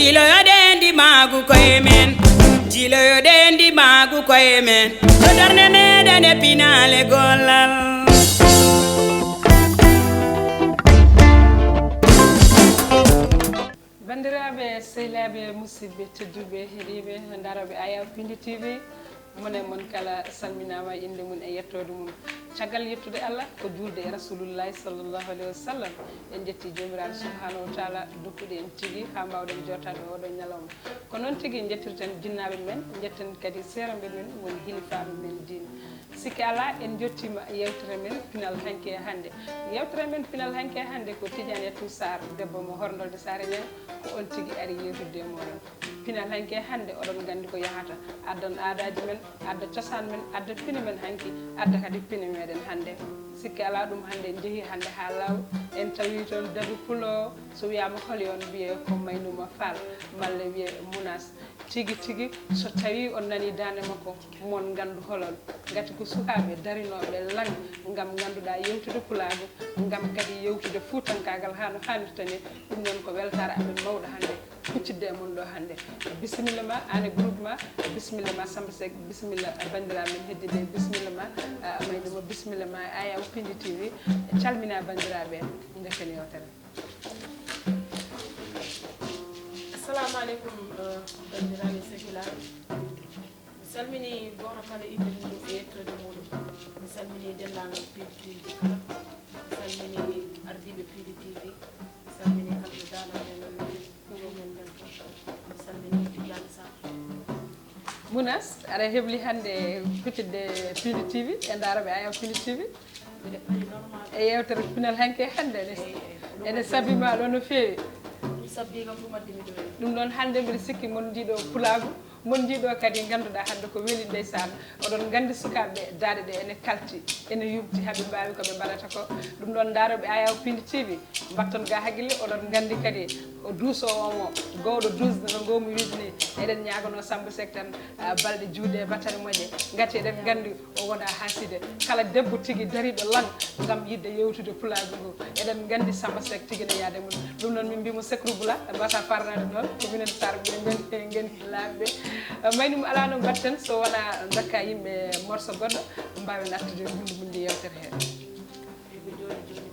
jilo yodendi magu koyemen jilo yodendi magu koyemen to darne meden e pinale gollal bandiraɓe sehlaɓe musidɓe tedduɓe heeɗiɓe daroɓe Ayaw Pindi TV mone mon kala salminama inde mum e yettode mum caggal yettude Allah ko julde e rasulullahi sallllahu alayhi wa sallam en jetti jomiraɗo subhanahu wa taala dokkude en tigui ha mbawɗen jottade oɗo ñalawma ko noon tigui jettirten jinnaɓe men jetten kadi seramɓe men woni hilifaɓe men diine sikki ala en jottima yewtere men pinal hanke hande yewtere men pinal hanke hande ko Tidiane Yatou Sarr debbo mo horndolde Saare Ñang ko on tigui ari yewtude moɗon pinal hanke hande oɗon gandi ko yahata addan aadaji men adda cosaan men adda pine men hanki adda kadi pine meɗen hande sikki ala ɗum hande en jeehi hande ha law en tawi toon dabi pulo so wiyama holi on wiye ko Maynuma Fall malla wiye Mounas tigui tigui so tawi on nani dande makko mon gandu holol gati ko sukaɓe darinoɓe lang gam ganduɗa yewtude pulago gam kadi yewtude fuutankagal ha no hannirta ni ɗum noon ko weltare amen mawɗo hande huccidde e mon ɗo hande bisimilla ma ane groupe ma bisimilla ma Samba Seck bisimilla bandiraɓe men heddiɓe bisimilla ma Maynuma bisimilla ma Ayaw Pindi TV calmina bandiraɓe dekken yewtere assalamu aleykum bandiraɓe sehilaɓe mi salmini goto kala inde mum e yettode muɗum mi salmini dendagal Pindi TV kala mi salmini ardiɓe Pindi TV mi salmini kamɓe dalaɓe men ɗumen ɓen fof mi salmini Tidiane Sarr Mounas aɗa heɓli hande huccidde Pindi TV e daroɓe Ayaw Pindi TV mbiɗe paari normal e yewtere pinal hanke hande ene sabima ɗo no fewi ɗum sabbi kam ɗum addi miɗo weeli ɗum noon hande mbiɗa sikki mon jiiɗo pulago mon jiiɗo kadi ganduɗa hande ko weeli ndeysan oɗon gandi sukaɓeɓe daade ɗe ene kalti ene yubti haaɓe mbawi koɓe mbaɗata ko ɗum ɗon daroɓe Ayaw Pindi TV batton ga haqqille oɗon gandi kadi o duusowo o gowɗo dusde no gomu wiide ni eɗen ñagono Samba Seck tan balɗe juuɗe battane moƴƴe gati eɗen gandi o wona haside kala debbo tigui dariɗo lang gam yidde yewtude pulago ngo eɗen gandi Samba Seck tigui ne yaade mum ɗum noon min mbimo Secrou Boula mbasa farnade noon ko minen Sarr ɓe geni laaɓeɓe Maynuma ala no batten so wona dokka yimɓe morceau goɗɗo mbawen artude hunde mundi yewtere he eko joni joni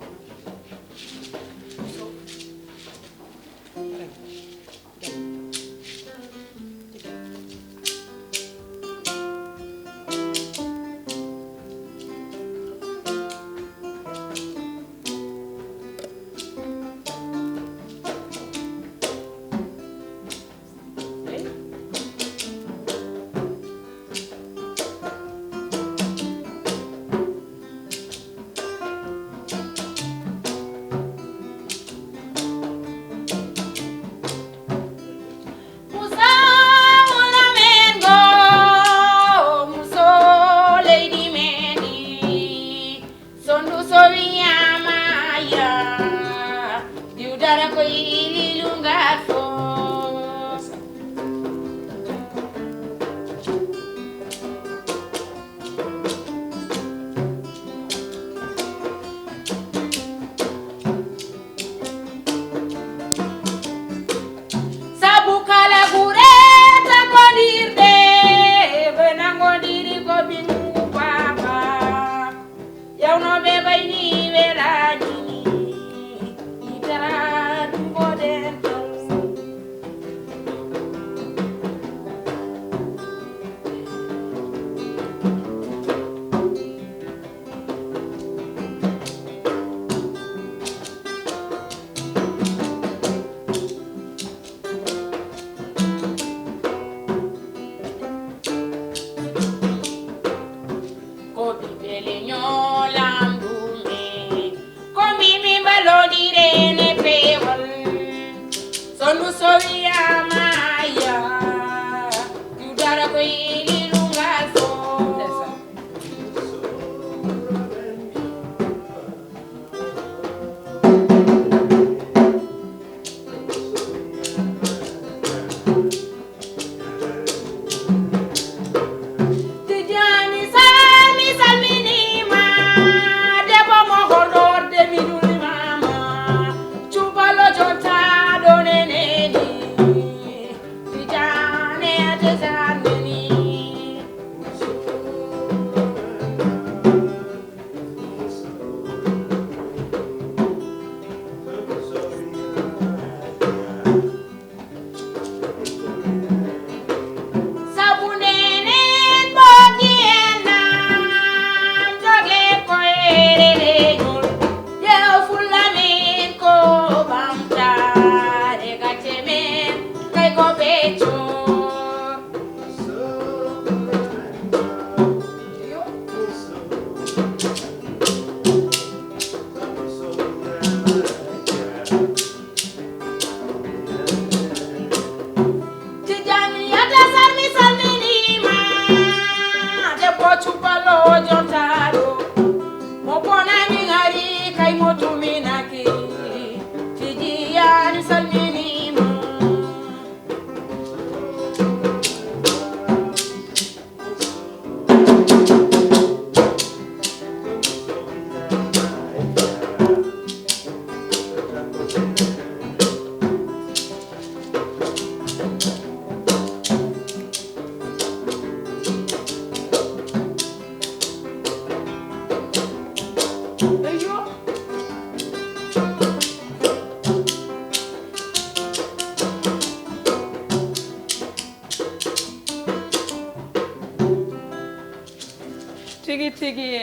tigi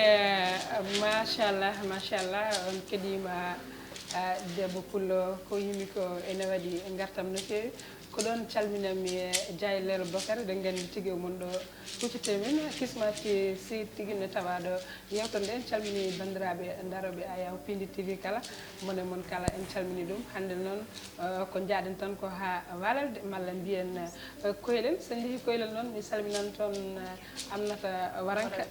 machallah on keɗima debbo pullo ko yimi ko ene waɗi gartam no fewi ko ɗon calminami Diaylel Bocar ɗen gandi tigi mon ɗo huccite min kismati si tigi ne tawa ɗo yewtere nde en calmini bandiraɓe daroɓe Ayaw Pindi TV kala mone mon kala en calmini ɗum hande noon ko jaaɗen tan ko ha Walalde malla mbiyen Koylel so jeehi Koylel noon mi salminan toon Aminata Waranka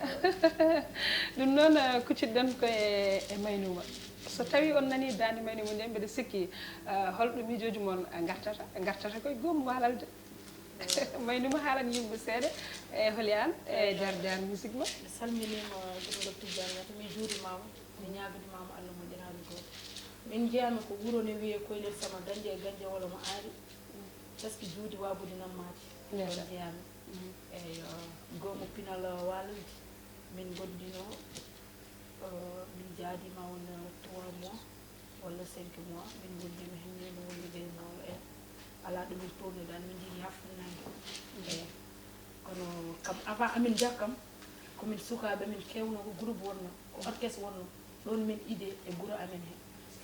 ɗum noon kuccitɗen koye Maynuma so tawi on nani dande Maynuma nde mbeɗa sikki holɗo miijoji moon gartata koye goom Walalde Maynuma haalan yimɓe seeɗa e holi an e jar musique ma mi salminima joɗogol tijjaniyata mi juurimama mi ñaguimama Allah moƴƴirami goto min jeeyami ko wuuro ne wiye Koylel sama dañde e ganje wolo mo aari presque juudi wabude nammade ɗon jeeyami eyi goomo pinal Walalde min gondino min jaadima won 3 mois walla 5 mois min gondima henne no woni gaynolo en ala ɗo min towniɗan min jii haftinangue eyi kono kam avant amin jakkam komin sukaɓe min kewno ko groupe wonno ko orchestre wonno ɗon min idé e guuro amen he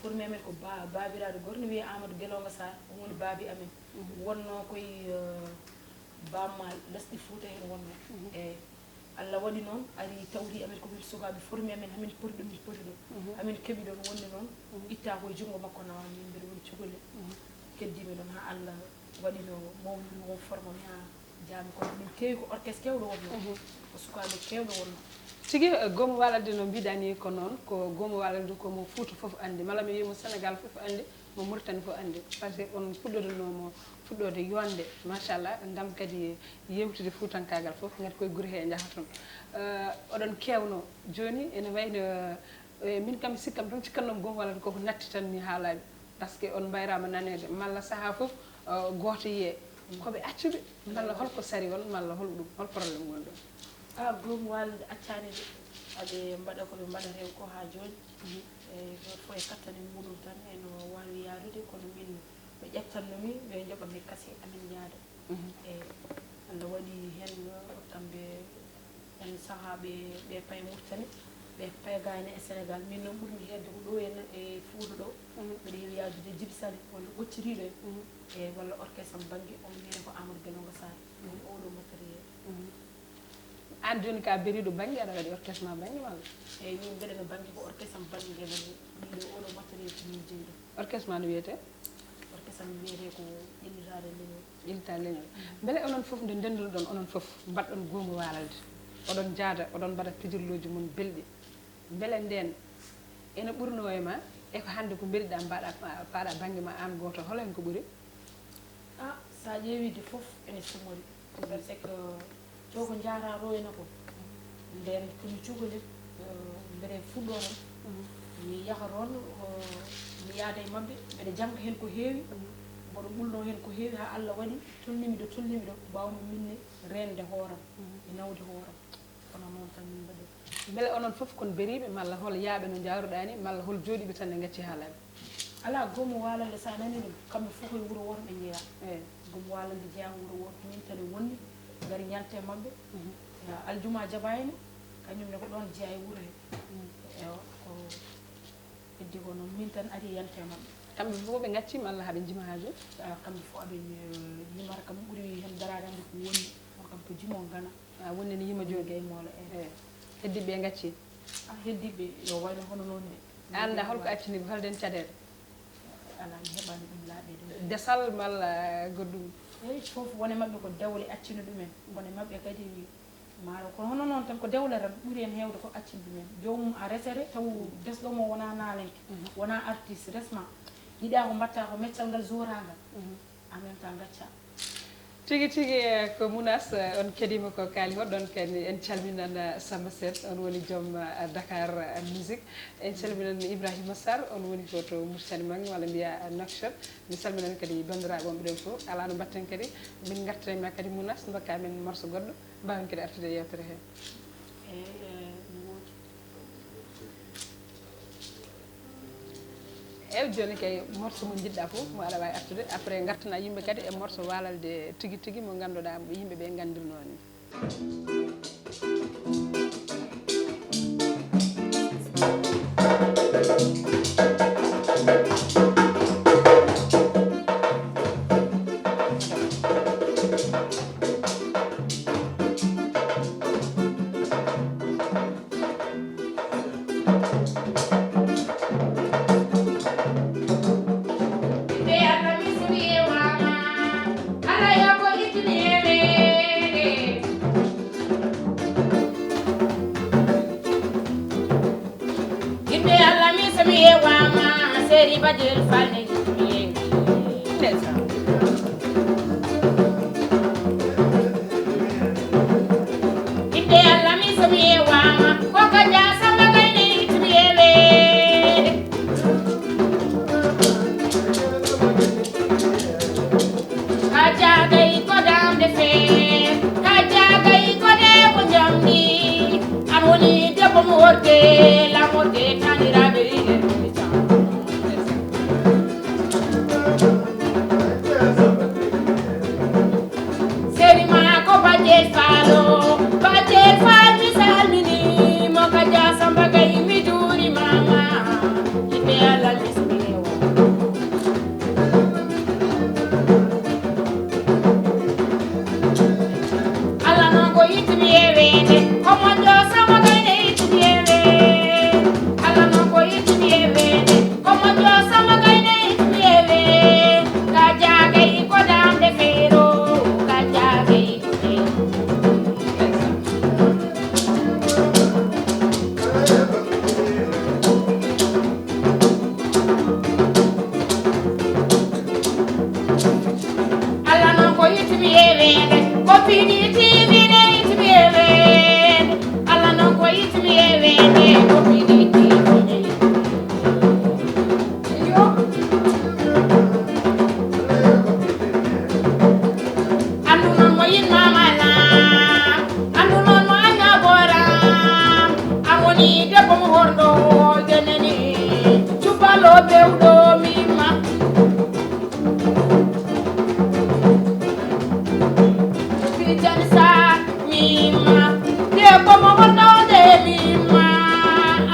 formé amen ko babiraɗo goto ne wiye Amadou Guelonga Sarr o woni baabi amen wonno koye bammal lesɗi Fouta hen wonno eyi Allah waɗi noon ari tawri amen komin sukaɓe formé amen hamin poti ɗo min poti ɗo amin keeɓi ɗon wonde noon itta koye junngo makko nawa min mbiɗa woni cukalel keddimi ɗon ha Allah waɗino mawni won forme mi ha jaami kono min keewi ko orchestre kewɗo wonno ko sukaɓe kewɗo wonno tigi goomo Walalde no mbiɗani ko noon ko goomo Walalde komo Fouta foof andi mala mi wimo Sénégal foof andi mo Mauritanie fof andi par ce que on fuɗɗotonomo fuɗɗode yonde machallah ndam kadi yewtude Fuutankagal foof gati koye guure he jaaha toon oɗon kewno joni ene wayno min kam sikkam tan cikkannomi goomo Walalde koko natti tan ni haalaɓe par ce que on mbayrama nanede malla saaha foof goto yiye koɓe accuɓe malla holko sari on malla holɗum hol probléme gonɗon goomo Walalde accani de aɓe mbaɗa koɓe mbaɗa rew ko ha joni eyi goto fof e kattane muɗum tan eno wawi yaarude kono min ɓe ƴettannomi ɓe jooɓami kase amin yaada eyi Allah waɗi hen kamɓe hen saaha ɓe paye Mauritanie ɓe payegani e Sénégal min noon ɓurmi hedde ko ɗo henna e Fouta ɗo mbiɗa heewi yaadude Djiby Sali walla ɓocciriɗo en eyi walla orchestre am banggue on wiyete ko Amadou Guelonga Sarr ɗum oɗo matériel an joni ka beriɗo banggue aɗa waɗi orchestre ma banggue walla eyi min mbeɗa no banggue ko orchestre am banggue ndeɓani min ɗo oɗo matériel ko min jeeyi ɗo orchestre ma no wiyete orchestre am wiyete ko ƴellitade leñol ƴellitade leñol beele onon foof nde ndendunoɗon onon foof mbaɗɗon goomo Walalde oɗon jaada oɗon mbaɗa pijirloji mum belɗi beele nden ene ɓurno e ma e ko hande ko mbeɗiɗa paɗa banggue ma an goto holo hen ko ɓuuri sa ƴeewide foof ene sumori par ce que joko jaara royna ko nden komi cukalel mbeɗa fuɗɗo tan mi yaha toon mi yaada e mabɓe mbeɗa jangga hen ko heewi mboɗo ɓulno hen ko heewi ha Allah waɗi tolnimi ɗo mbawmi minne rende hooram e nawde hooram kono noon tan min mbaɗi beele onon foof kon beriɓe malla hol yaaɓe no jawruɗani malla hol jooɗiɓe tan ne gacci haalaɓe ala goomo Walalde sa nani ɗum kamɓe fof koye wuuro woto ɓe jeeya eyi goomo Walalde jeeya wuuro woto min tani wonni gari ñante mabɓe aljuma jabayno kañumne ko ɗon jeeya e wuuro he ewa ko heddi ko noon min tan ari yante mabɓe kamɓe fof ɓe gacci malla haɓe jima ha joni kamɓe fof aɓe yimata kam ɓuuri hen darade ande ko wonni on kam ko jimo gana wonni ne yima joni gaymolo eyi heddiɓe ɓe gacci heddiɓe yo wayno hono noon de anda holko accaniɓe holden caɗele ala mi heɓani ɗum laaɓe ɗum desal malla goɗɗum eyi fof wone mabɓe ko dewle accino ɗumen wone mabɓe kadi maaro kono hono noon tan ko dewle tan ɓuuri hen hewde ko accin ɗumen jomum a resere taw desɗo mo wona naalenke wona artiste resma yiɗa ko mbatta ko meccal ngal zorangal en même temps gacca tigi tigi ko Mounas on keɗima ko kaali hoɗɗon kadi en calminan Samba Sène on woni joom Dakar musique en calminan Ibrahima Sarr on woni ko to Mauritanie magge walla mbiya Nouakchott mi salminan kadi bandiraɓe on ɓeɗon fof ala no mbatten kadi min gartanima kadi Mounas dokka men morceau goɗɗo mbawen kadi artude e yewtere he ew joni kay morceau mo jiɗɗa fof mo aɗa wawi artude après gartana yimɓe kadi e morceau Walalde tigui tigui mo ganduɗa yimɓeɓe gandirno ni bajel falne yitmiye ndeysaan inde alla mi somiye wama koka ja sama gayne yitmiye we kaja gay ko damde fe kaja gay ko de ko jamni an woni debbo mo worde la morde tanirabe ile seri ma ko bajel falo bajel fal mi salmini mo kaja samba gay mi juri mama ibe ala mismiyo ala no go yitmi ewene ko mo jo sama gay ne yitmi ewe ala no go yitmi ewene ko mo jo sama gay ne yitmi ewe kaja gay ko damde fero kaja gay ko de alla non ko yitmi ewene ko fini timi ne yitmi ewene alla non ko yitmi ewene ko fini timi ne yo andu non mo yin mama la andu non mo anya bora amoni debbo mo hordo jeneni cubalo bewdo mima Pijanisa mima debbo mo hordo de mima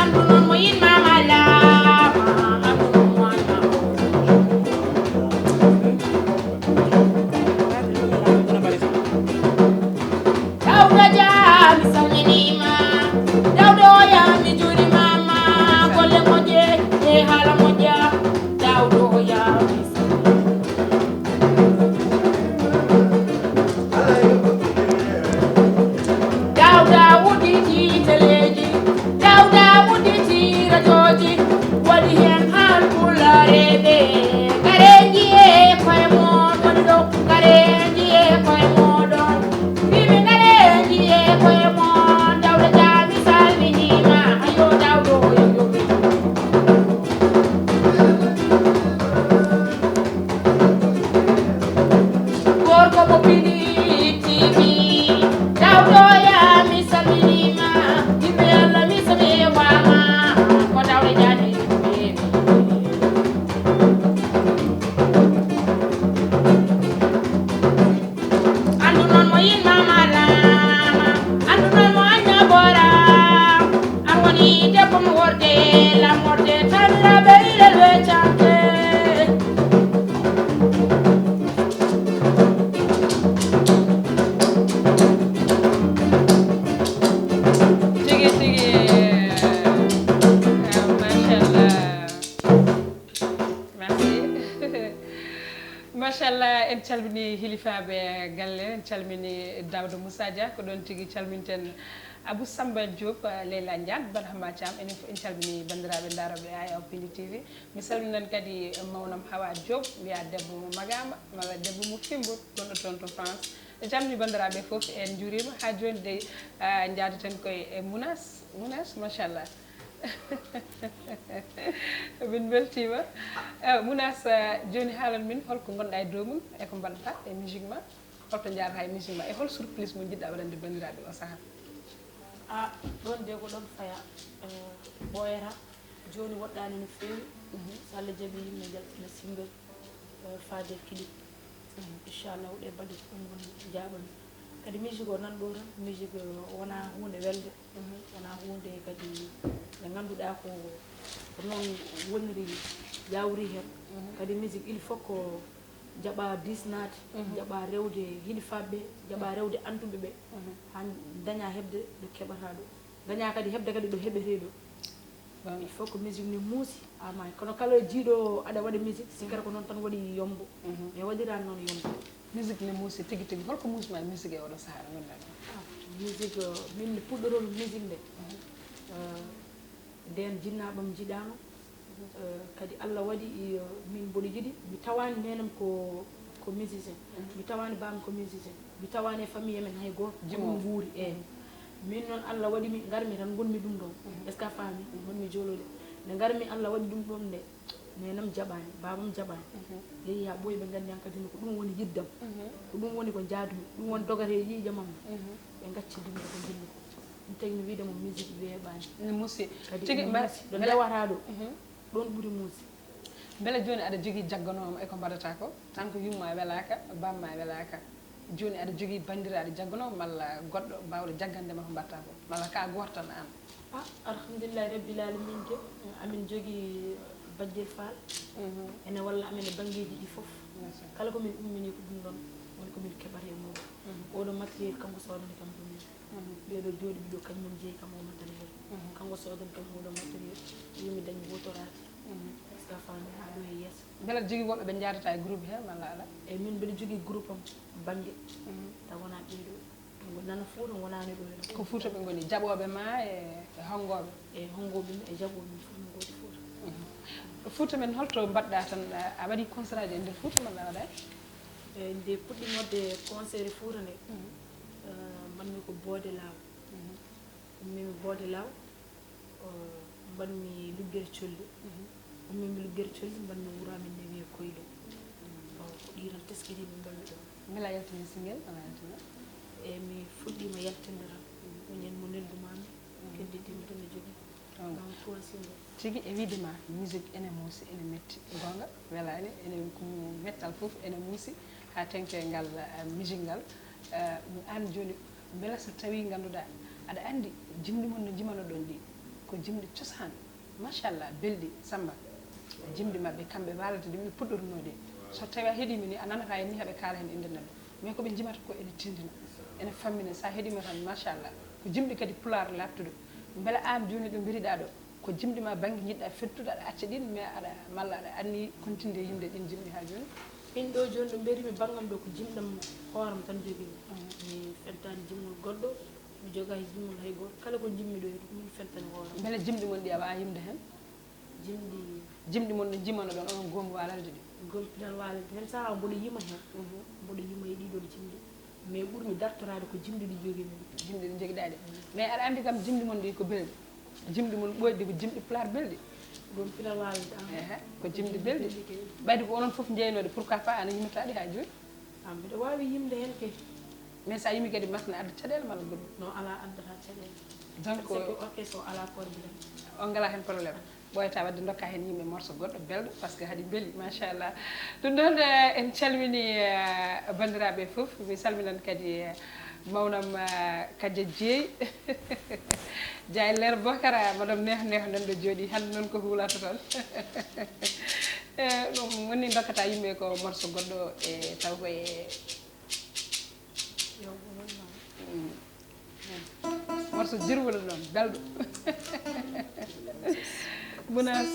andu non mo yin mama la andu non mo anya Dauda ja mi salminima Dauda oya mi juri mama golle moje e hala moja Dauda oya mi Dauda wuditi teleji Dauda wuditi radioji wadi hen hal kularede kareji e koye mon woni do kareji e koye modon bibi kareji e koye mon Dauda jami salminima ayo Dauda oyo yobi gorko mo pini tv Dauda ya mi salminima ibe alla mi sabe wama ko Dauda jani bibi andu non mo yin mama lama andu non mo anya bora an woni debbo mo worde la morde tanirabe ile le chante tigi tigi machallah merci machallah en calmini hilifaɓe galle en calmini Dawda Moussa Dia ko ɗon tigui calminten Abou Samba Diop Leyla Ndiane Barhama Thiam enen fof en calmini bandiraɓe daroɓe Aya Pindi TV mi salminan kadi mawnam Hawa Diop mbiya debbo mo magama walla debbo mo Fimbour gonɗo toon to France e calmini bandiraɓe fof en juurima ha joni de jaadaten koye e Mounas machallah min beltima Mounas joni haalan min holko gonɗa e dow mum eko mbaɗata e musique ma holto jarata e musique ma e hol surprise mo jiɗɗa waɗande bandiraɓe o saaha ɗon de ko ɗon faya ɓoyata joni woɗɗani no fewi so Allah jaaɓi yimɓe jaltina single faade clip inchallah ɗe balɗe ɗum woni jaɓami kadi musique o nan ɗo tan musique wona hunde welde wona hunde kadi nde ganduɗa ko noon woniri yawri hen kadi musique il faut ko jaɓa disnade jaɓa rewde hilifaɓe jaɓa rewde anduɓe ɓe ha daña hebde ɗo keɓata ɗo daña kadi hebde kadi ɗo heɓete ɗo il faut que musique ni muusi ama kono kala jiiɗo aɗa waɗa musique sikkata ko noon tan waɗi yombo mais waɗirani noon yombo musique ne muusi tigui tigui holko muusma e musique e oɗo saaha ɗo ganduɗa musique min puɗɗorol musique nde nden jinnaɓam jiɗano kadi Allah waɗi min mboɗo jiɗi mi tawani nenam ko musicien mi tawani bam ko musicien mi tawani famille men hay goto ɗum guuri eyyi min noon Allah waɗi mi garmi tan gonmi ɗum ɗon est ce que a faami gonmi jolode nde garmi Allah waɗi ɗum ɗon nde nenam jaɓani babam jaɓani yeehi ha ɓooyi ɓe gandi han kadi ko ɗum woni yiddam ko ɗum woni ko jaadumi ɗum woni dogate yiija mamma ɓe gacci ɗum ko jilli ko ɗum tagi mi wiide mo musique weeɓani ne musi kadi tigi ɗo ndewata ɗo ɗon ɓuuri muusi beele joni aɗa jogui jagganoma eko mbaɗata ko tan ko yumma welaka bamma welaka joni aɗa jogui bandiraɗo jagganoma malla goɗɗo mbawɗo jaggandema ko mbatta ko malla ka goto tan an alhamdulillahi rabbil alamin ke amin jogui Bajjel Fall ene walla amen e banggueji ɗi foof kala komin ummini ko ɗum ɗon woni komin keɓata e muɗum oɗo matériel kanko sodani kam ɗumen ɓeɗo jooɗi ɓiɗo kañumen jeeyi kam o matériel kanko sodani kam oɗo matériel yomi dañi wotorade sa fami ha ɗo e yesso beele aɗa jogui woɓɓe ɓe jadata e groupe he walla ala eyyi min mbiɗa jogui groupe am banggue taw wona ɓeeɗo nana Fouta wonani ɗo hen ko Fouta ɓe goni jaɓoɓe ma e hongoɓe e hongoɓe e jaɓoɓe min fof min godi Fouta Fouta men holto mbaɗɗa tan a waɗi concert aji e nder Fouta malla waɗa e nde puɗɗi wadde concert Fouta nde mbanmi ko boode law ummimi boode law mbanmi luggere colli ummimi luggere colli mbanmi wuramin nde wiye koyɗo ko ɗiran teskiɗiɓe mbanmi ɗon mbela yaltini singuel ala yaltina e mi fuɗɗima yaltindiran muñen mo neldumami kedditimi tan e jogui ɗon trois single tigi e widema musique ene muusi ene metti gonga welani ene ko mettal foof ene muusi ha tenke ngal musique ngal an joni beela so tawi ganduɗa aɗa andi jimɗi mon no jimano ɗon ɗi ko jimɗi cosaan machallah belɗi Samba jimɗi mabɓe kamɓe walata ɗi ɓe puɗɗornode so tawi a heeɗimi ni a nanata hen ni haɓe kaala hen inde neɗɗo mais koɓe jimata ko ene tindina ene fammina sa heeɗima tan machallah ko jimɗi kadi pular lattuɗo beela an joni ɗo mbiriɗa ɗo ko jimɗi ma banggue jiɗɗa fettude aɗa acca ɗin mais aɗa malla aɗa anni continue yimde ɗin jimɗi ha joni min ɗo joni ɗo berimi banggam ɗo ko jimɗam hooram tan jogimi mi fentani jimmol goɗɗo mi joga jimmol hay goto kala ko jimmi ɗo heeɗo min fentani hooram beele jimɗi mon ɗi a wawa yimde hen jimɗi mon no jimano ɗon onon gombo walalde ɗi golpinal walade hen saaha mboɗo yima hen mboɗo yima e ɗiɗon jimɗi mais ɓuurmi dartorade ko jimɗi ɗi jogimi jimɗi ɗi joguiɗaɗe mais aɗa andi kam jimɗi mon ɗi ko belɗi jimɗi mon ɓoyɗi ko jimɗi pular belɗi golpinal walade ko jimɗi belɗi ɓayde ko onon foof jeeynode pourquoi pas ana yimataɗi ha joni mbiɗa wawi yimde hen ke mais sa yimi kadi masna adda caɗele malla goɗɗum non ala addata caɗele donc orchestre o ala probléme on ngala hen probléme ɓoyata wadde dokka hen yimɓe morceau goɗɗo belɗo par ce que haɗi beeli machallah ɗum ɗon en calmini bandiraɓe foof mi salminan kadi mawnam Kadia Dieye Diaye Lere Bocara madame neex nan ɗo jooɗi hande noon ko huulata tan ɗum woni dokkata yimɓe ko morceau goɗɗo e taw koye morceau jirwulo noon belɗo Mounas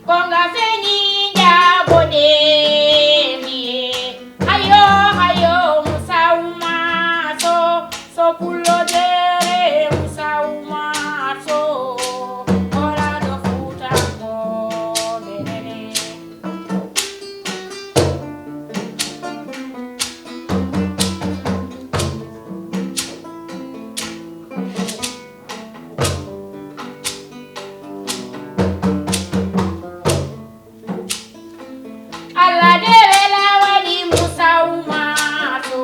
Konga feni jabode mi hayo hayo musauma so pulo dere musauma so ora do futa go menene Allah dere la wadi musauma so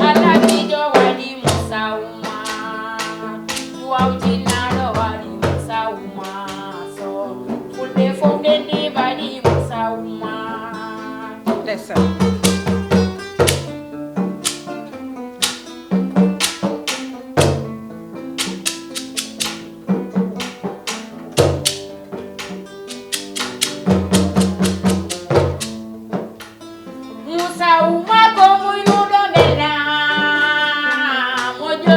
Allah bijo wadi musauma duwauti nalo wadi musauma so fulbe fonde ni wadi musauma ndeysaan musauma ko muy nudo mena mojo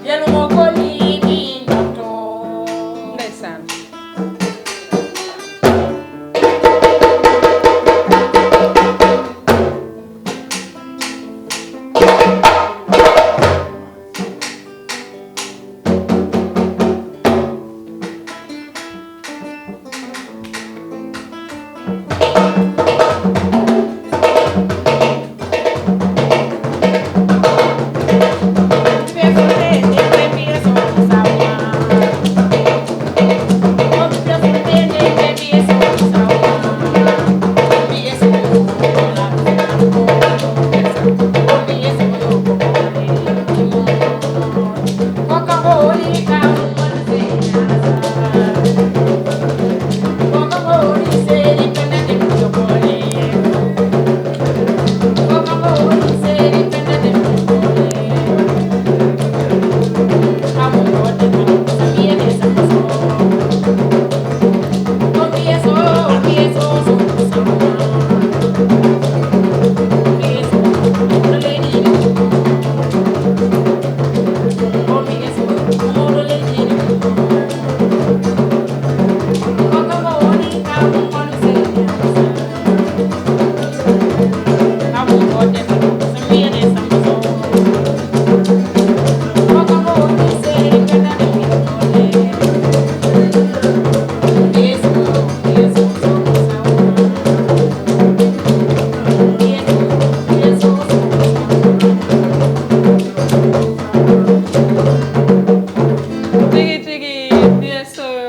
Yelumo koli min doctor.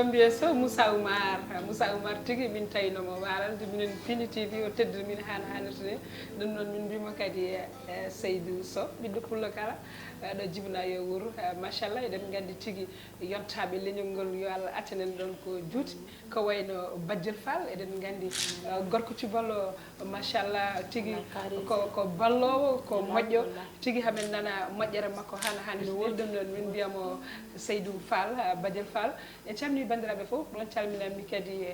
ndeysaan Moussa Oumar tigi min tawinomo warande minen Pini TV o teddude min hana hannirde ɗum noon min mbima kadi Seydou Sow ɓiɗɗo pullo kala ɗo jibina yo wuuro machallah eɗen gandi tigi yontaɓe leñol ngol yo Allah accanen ɗon ko juuti ko wayno Badiel Fall eɗen gandi gorko cuballo machallah tigi ko ballowo ko moƴƴo tigi hamin nana moƴƴere makko hana hannirde ɗum noon min mbiyamo Seydou Fall Badiel Fall en calmini bandiraɓe fof ɗon calminanmi kadi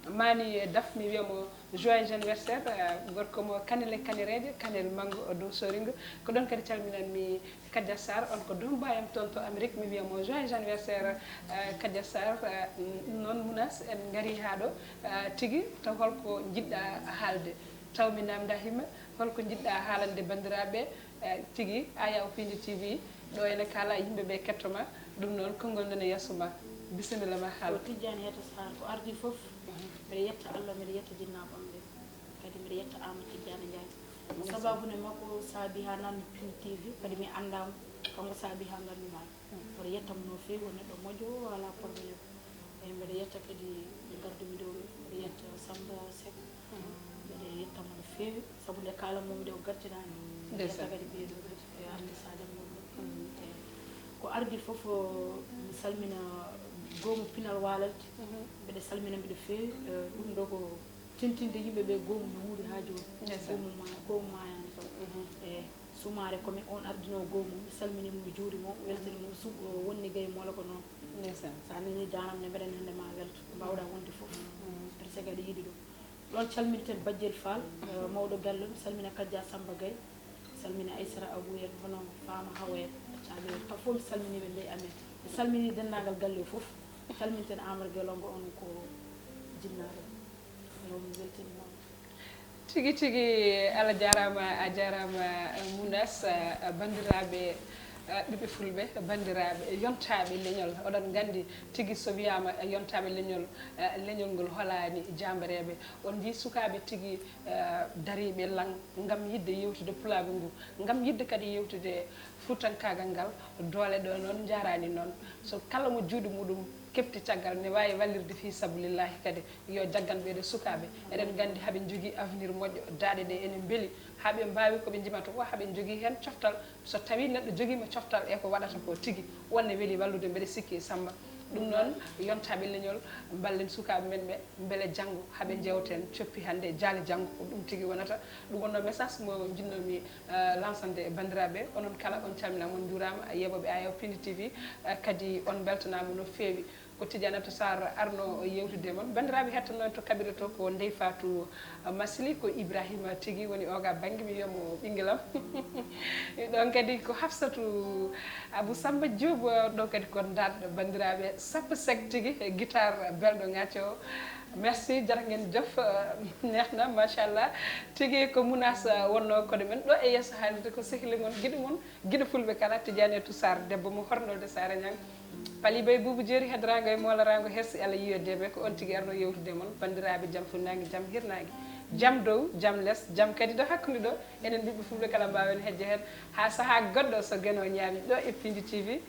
mani daf mi wiyamo joyeux anniversaire gorko mo kanele kanereje kanel mango dow soringo ko ɗon kadi calminanmi Kadia Sarr on ko ɗum mbayam toon to Amérique mi wiyamo joyeux anniversaire Kadia Sarr noon Mounas en gari ha ɗo tigui taw holko jiɗɗa haalde taw mi namda himma holko jiɗɗa haalande bandiraɓe tigui aya o Pini TV ɗo ene kala yimɓeɓe kettoma ɗum noon konngol nana yesso ma bisimilla ma haal Tidiane Heto Sarr ko ardi fof mbiɗa yetta Allah mbiɗa yetta jinnaɓe am ɓe kadi mbiɗa yetta Ama Tidiane Ndiaye sababune makko saabi ha nanmi Pini TV kadi mi andama kanko saabi ha ganduma mbiɗa yettamo no fewi o neɗɗo moƴƴo wala probléme eyi mbiɗa yetta kadi ɓe gardumi ɗo mbiɗa yetta Samba Seck mbiɗa yettamo no fewi saabu nde kalamomi nde o gartinani mbiɗa yetta kadi ɓeeɗo kadi e arde sademmo ko ardi fof mi salmina goomu Pinal Walalde mbiɗa salmina mbiɗa fewi ɗum ɗo ko tintinde yimɓeɓe goomu no wuuri ha joni goomu mayani taw e sumare komin on ardino goomu mi salminimo mi juurimo weltanimo wonni gaye moola ko noon sa nani danam ne mbeɗen hande ma welto mbawɗa wonde foof par ce que aɗa yiiɗi ɗum ɗon calminiten Badiel Fall mawɗo galle mi salmina Kadia Samba Gaye salmina Aissata Abou en hono Fama Hawa en caɓe ta fof mi salminiɓe ndey amen mi salmini dendagal galle fof salminten Amadou Guelongo on ko jinnaɗo mi weltinima tigi tigi Allah jarama a jarama Mounas bandiraɓe ɓiɓɓe fulɓe bandiraɓe yontaɓe leñol oɗon gandi tigi so wiyama yontaɓe leñol ngol holani jambareɓe on jii sukaɓe tigi dariɓe lang gam yidde yewtude pulaɓe ngu gam yidde kadi yewtude fuutankagal ngal doole ɗo noon jarani noon so kala mo juuɗe muɗum kepti caggal ne wawi wallirde fi sabilillahi kadi yo jaggan ɓeɗe sukaɓe eɗen gandi haɓe jogui avenir moƴƴo daaɗe ɗe ene beeli haɓe mbawi koɓe jimata ko haɓe jogui hen coftal so tawi neɗɗo joguima coftal e ko waɗata ko tigui wonne weeli wallude mbeɗa sikki Samba ɗum noon yontaɓe leñol ballen sukaɓe men ɓe beele janggo haaɓe jewten coppi hande jaale janggo ko ɗum tigui wonata ɗum wonno message mo jinnomi lancande e bandiraɓe onon kala on calminama on juurama yeɓoɓe Aya Pini TV kadi on beltanama no fewi ko Tidianatou Sarr arno yewtude mon bandiraɓe hettonoon to kaɓire to ko Ndeye Fatou Masili ko Ibrahima tigui woni oga banggue mi wiyamo ɓinguelam ɗon kadi ko Hafsatou Abou Samba Diop ɗon kadi ko dadɗo bandiraɓe sappo seg tigui e guitare belɗo ŋacce o merci jaranguen jof neexna machallah tigui ko Mounas wonno koɗo men ɗo e yesso haalirde ko sehili mon guiɗo fulɓe kala Tidianatou Sarr debbo mo hornolde Sara Niang Pali Bay Boubou Dieri hedrago e molarago hersi Allah yiyodeɓe ko on tigui arno yewtude mon bandiraɓe jaam funnangue jaam hirnangue jaam dow jaam less jaam kadi ɗo hakkude ɗo enen ɓiɓɓe fulɓe kala mbawen hedde hen ha saaha goɗɗo so gueno ñaami ɗo e Pindi TV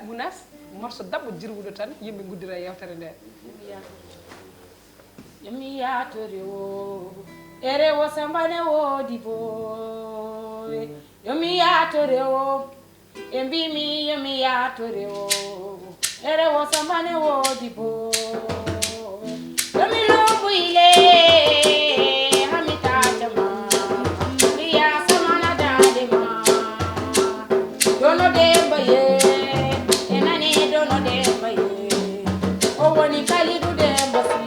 Mounas morso dabɓo jirwuɗo tan yimɓe guddira yewtere nde yomi yaatori o ere wo sambane woodi bowe yomi yaatore o e mbimi yomi yaatore o ere wo sambane woodi bowe yomi lumbu ile hami tatama mbiya samana dade ma dono demba ye e nani dono demba ye o woni kalidu demba si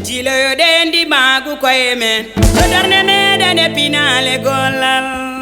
Jiloyo dendi magu koye men, to darne meɗen e pinale gollal.